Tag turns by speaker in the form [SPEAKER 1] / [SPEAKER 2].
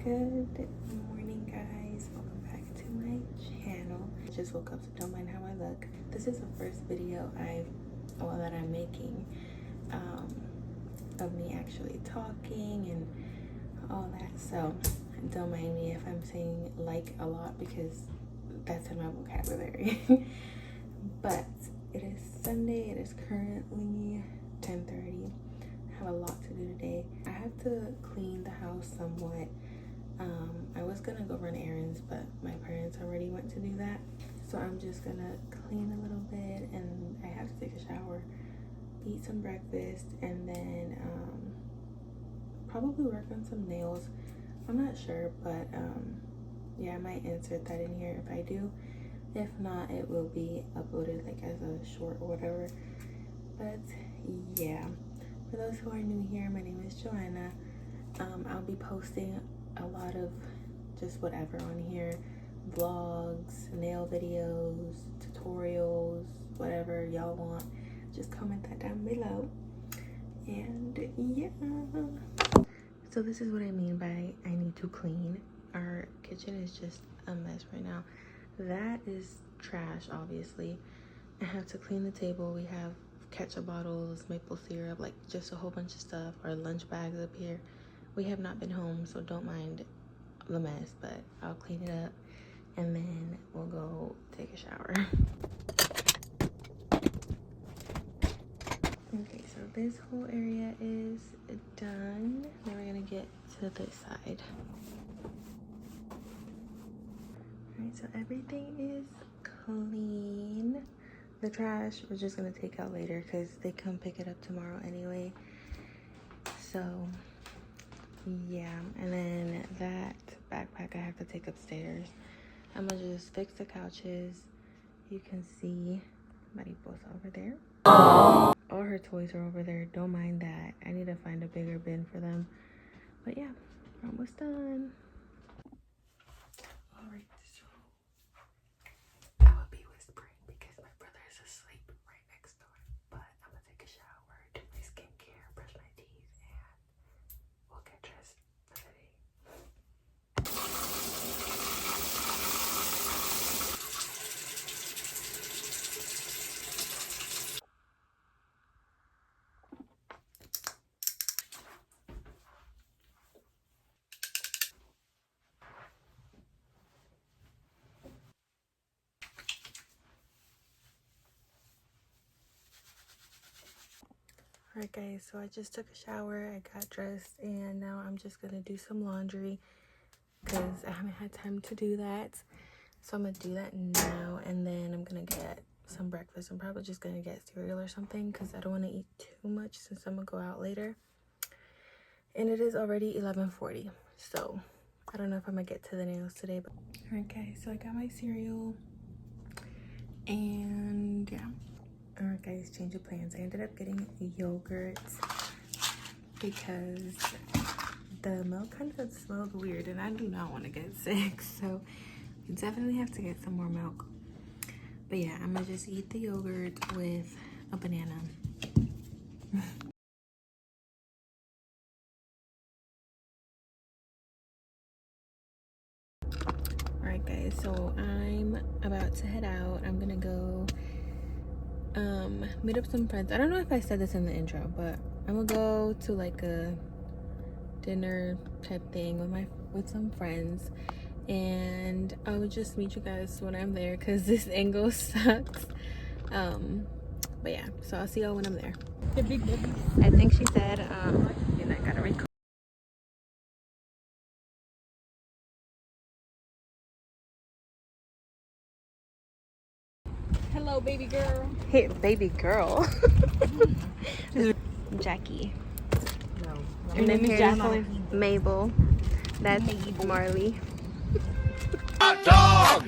[SPEAKER 1] Good morning, guys. Welcome back to my channel. I just woke up, so don't mind how I look. This is the first video that I'm making of me actually talking and all that. So don't mind me if I'm saying like a lot because that's in my vocabulary. But it is Sunday. It is currently 10:30. I have a lot to do today. I have to clean the house somewhat. I was gonna go run errands, but my parents already went to do that. So I'm just gonna clean a little bit, and I have to take a shower, eat some breakfast, and then probably work on some nails. I'm not sure, but yeah, I might insert that in here if I do. If not, it will be uploaded like as a short or whatever. But yeah, for those who are new here, my name is Joanna. I'll be posting a lot of just whatever on here, vlogs, nail videos, tutorials, whatever y'all want. Just comment that down below. And yeah, so this is what I mean by I need to clean. Our kitchen is just a mess right now. That is trash, obviously. I have to clean the table. We have ketchup bottles, maple syrup, like just a whole bunch of stuff. Our lunch bags up here. We have not been home, so don't mind the mess, but I'll clean it up and then we'll go take a shower. Okay, so this whole area is done. Now we're gonna get to this side. Alright, so everything is clean. The trash we're just gonna take out later because they come pick it up tomorrow anyway. So yeah, and then that backpack I have to take upstairs. I'm gonna just fix the couches. You can see Mariposa over there. All her toys are over there. Don't mind that. I need to find a bigger bin for them. But yeah, we're almost done. All right, so I will be whispering because my brother is asleep right next door. But I'm gonna take a shower, do my skincare, brush my teeth, and we'll get dressed for the day. Alright guys, so I just took a shower, I got dressed, and now I'm just gonna do some laundry because I haven't had time to do that. So I'm gonna do that now, and then I'm gonna get some breakfast. I'm probably just gonna get cereal or something because I don't want to eat too much since I'm gonna go out later. And it is already 11:40, so I don't know if I'm gonna get to the nails today. But alright guys, so I got my cereal, and yeah. Alright guys, change of plans. I ended up getting yogurt because the milk kind of smelled weird and I do not want to get sick, so you definitely have to get some more milk. But yeah, I'm gonna just eat the yogurt with a banana. Alright guys, so I'm about to head out. I'm gonna go meet up some friends. I don't know if I said this in the intro, but I'm gonna go to like a dinner type thing with some friends, and I will just meet you guys when I'm there because this angle sucks. But yeah, so I'll see y'all when I'm there. I think she said and I gotta record.
[SPEAKER 2] Hello, baby girl.
[SPEAKER 1] Hey, baby girl. Jackie.
[SPEAKER 2] No.
[SPEAKER 1] And then here's Jacqueline. Mabel. That's Mabel. Marley. Dog.